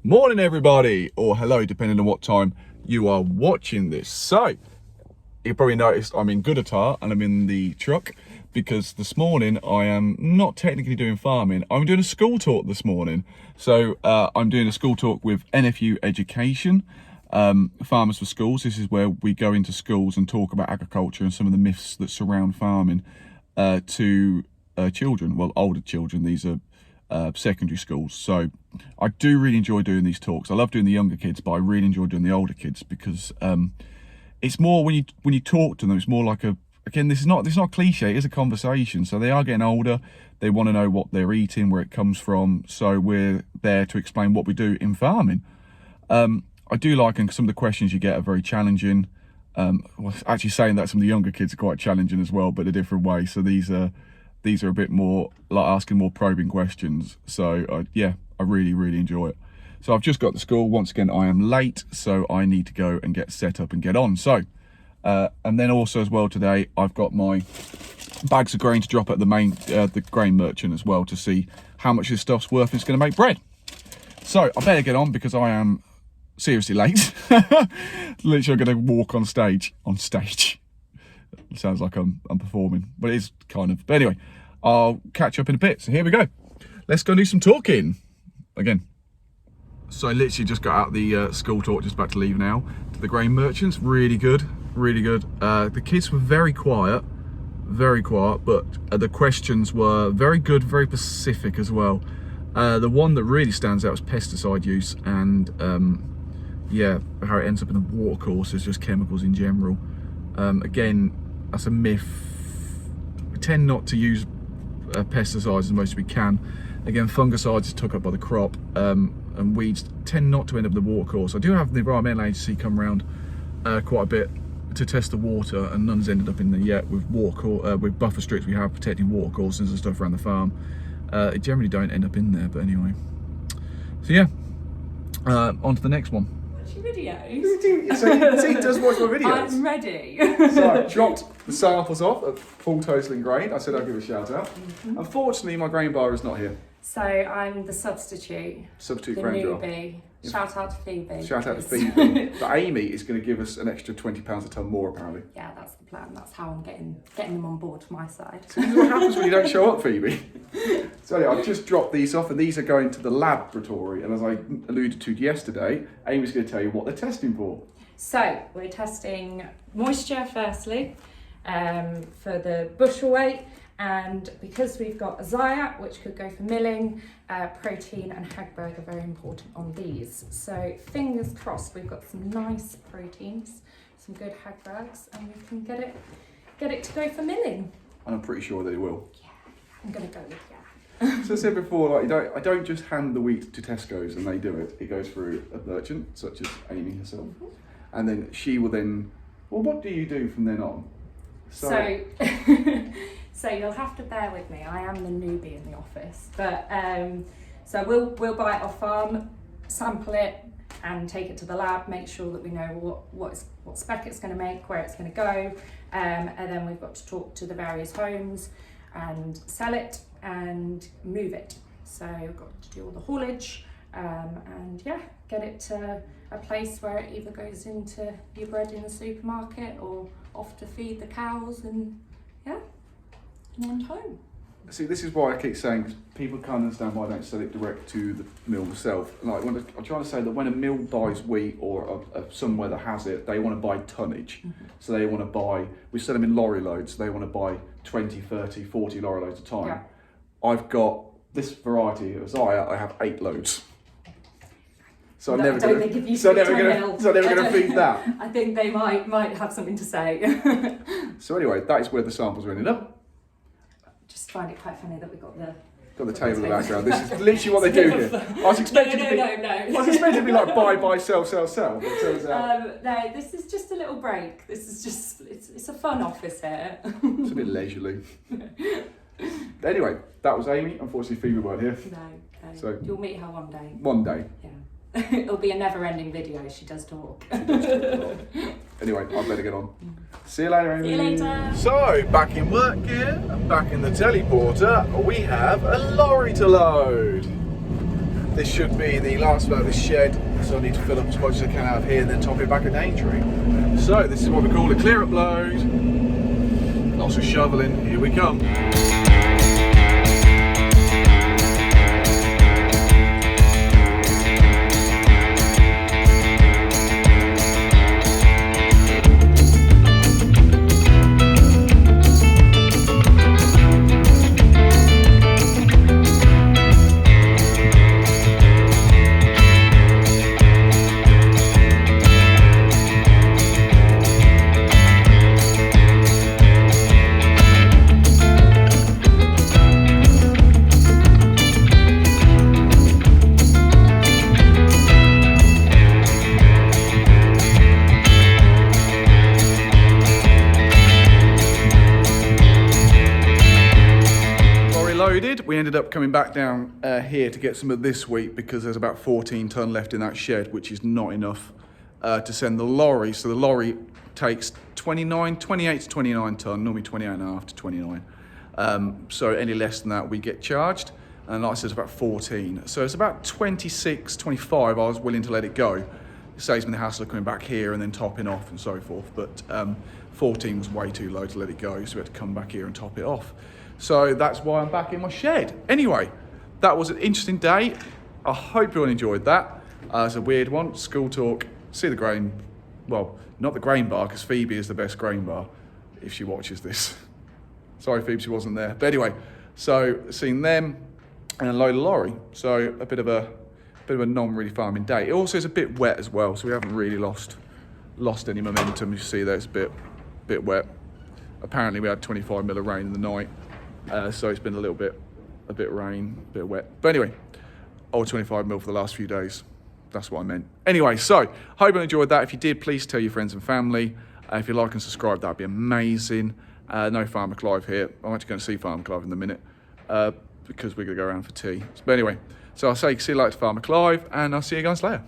Morning everybody, or hello depending on what time you are watching this. So you probably noticed I'm in good attire and I'm in the truck because this morning I am not technically doing farming. I'm doing a school talk this morning. So I'm doing a school talk with NFU Education, Farmers for Schools. This is where we go into schools and talk about agriculture and some of the myths that surround farming to children, well, older children. These are secondary schools. So I do really enjoy doing these talks. I love doing the younger kids, but I really enjoy doing the older kids because it's more when you talk to them, it's more like this is not cliche, it is a conversation. So they are getting older, they want to know what they're eating, where it comes from. So we're there to explain what we do in farming. I do like, and some of the questions you get are very challenging. Well, actually saying that some of the younger kids are quite challenging as well, but a different way. So these are a bit more like asking more probing questions. So yeah, I really enjoy it. So I've just got to school. Once again, I am late, so I need to go and get set up and get on. So, and then also as well today, I've got my bags of grain to drop at the grain merchant as well to see how much this stuff's worth and it's going to make bread. So I better get on because I am seriously late. Literally, I'm going to walk on stage. It sounds like I'm performing, but it is kind of. But anyway, I'll catch up in a bit. So here we go. Let's go do some talking again. So I literally just got out the school talk, just about to leave now, to the grain merchants. Really good. The kids were very quiet, but the questions were very good, very specific as well. The one that really stands out was pesticide use and yeah, how it ends up in the water courses, just chemicals in general. Again, that's a myth. We tend not to use pesticides as much as we can. Again, fungicides is took up by the crop, and weeds tend not to end up in the water course. I do have the environmental agency come around quite a bit to test the water, and none's ended up in there yet with with buffer strips we have protecting water courses and stuff around the farm. It generally don't end up in there, but anyway. So yeah, on to the next one. Videos. So he does watch my videos. I'm ready. So I dropped the samples off at Full Totaling Grain. I said I'd give a shout out. Unfortunately, my grain bar is not here. So I'm the substitute. Substitute the for Andrew. newbie. Shout out to Phoebe. Shout out to Phoebe. But Amy is going to give us an extra £20 a tonne more apparently. Yeah, that's the plan. That's how I'm getting them on board to my side. So this is what happens when you don't show up, Phoebe. So anyway, I've just dropped these off and these are going to the laboratory. And as I alluded to yesterday, Amy's going to tell you what they're testing for. So we're testing moisture firstly for the bushel weight. And because we've got a Zayat, which could go for milling, protein and Hagberg are very important on these. So fingers crossed, we've got some nice proteins, some good Hagbergs, and we can get it to go for milling. And I'm pretty sure they will. Yeah, I'm gonna go with yeah. So I said before, like I don't just hand the wheat to Tesco's and they do it. It goes through a merchant, such as Amy herself, and then she will then. Well, what do you do from then on? So you'll have to bear with me. I am the newbie in the office, but so we'll buy it off farm, sample it, and take it to the lab. Make sure that we know what spec it's going to make, where it's going to go, and then we've got to talk to the various homes and sell it and move it. So we've got to do all the haulage, and yeah, get it to a place where it either goes into your bread in the supermarket or off to feed the cows, and yeah. And home. See, this is why I keep saying people can't understand why I don't sell it direct to the mill myself. Like I'm trying to say that when a mill buys wheat or somewhere that has it, they want to buy tonnage. So they want to buy, we sell them in lorry loads, they want to buy 20, 30, 40 lorry loads at a time. Yeah. I've got this variety of Zaya, I have 8 loads. So I'm never going to feed that. I think they might have something to say. So anyway, that is where the samples are ended up. Just find it quite funny that we got the table in the background. This is literally what they do here. I was expecting I was expecting to be like buy, sell. But it turns out. No, this is just a little break. This is just it's a fun office here. It's a bit leisurely. Anyway, that was Amy. Unfortunately, Phoebe weren't here. No. So you'll meet her one day. One day. Yeah. It'll be a never-ending video. She does talk. Anyway, I better get on. See you later, Amy. See you later. So, back in work gear, back in the teleporter, we have a lorry to load. this should be the last bit of this shed, so I need to fill up as much as I can out of here and then top it back at Daintree. So this is what we call a clear up load. Lots of shoveling, here we come. We ended up coming back down here to get some of this wheat because there's about 14 tonne left in that shed, which is not enough to send the lorry. So the lorry takes 28 to 29 tonne, normally 28.5 to 29. So any less than that we get charged, and like I said, it's about 14. So it's about 26, 25 I was willing to let it go. It saves me the hassle of coming back here and then topping off and so forth, but 14 was way too low to let it go, so we had to come back here and top it off. So that's why I'm back in my shed. Anyway, that was an interesting day. I hope you all enjoyed that. It's a weird one, school talk, see the grain, well, not the grain bar, because Phoebe is the best grain bar, if she watches this. Sorry Phoebe, she wasn't there. But anyway, so seeing them and a load of lorry. So a bit of a non-really farming day. It also is a bit wet as well, so we haven't really lost any momentum. You see there, it's a bit wet. Apparently we had 25 mil of rain in the night. So it's been a bit rain, a bit wet. But anyway, 25 mil for the last few days. That's what I meant. Anyway, so hope you enjoyed that. If you did, please tell your friends and family. If you like and subscribe, that'd be amazing. No Farmer Clive here. I'm actually going to see Farmer Clive in a minute because we're going to go around for tea. But anyway, so I'll say see you later to Farmer Clive, and I'll see you guys later.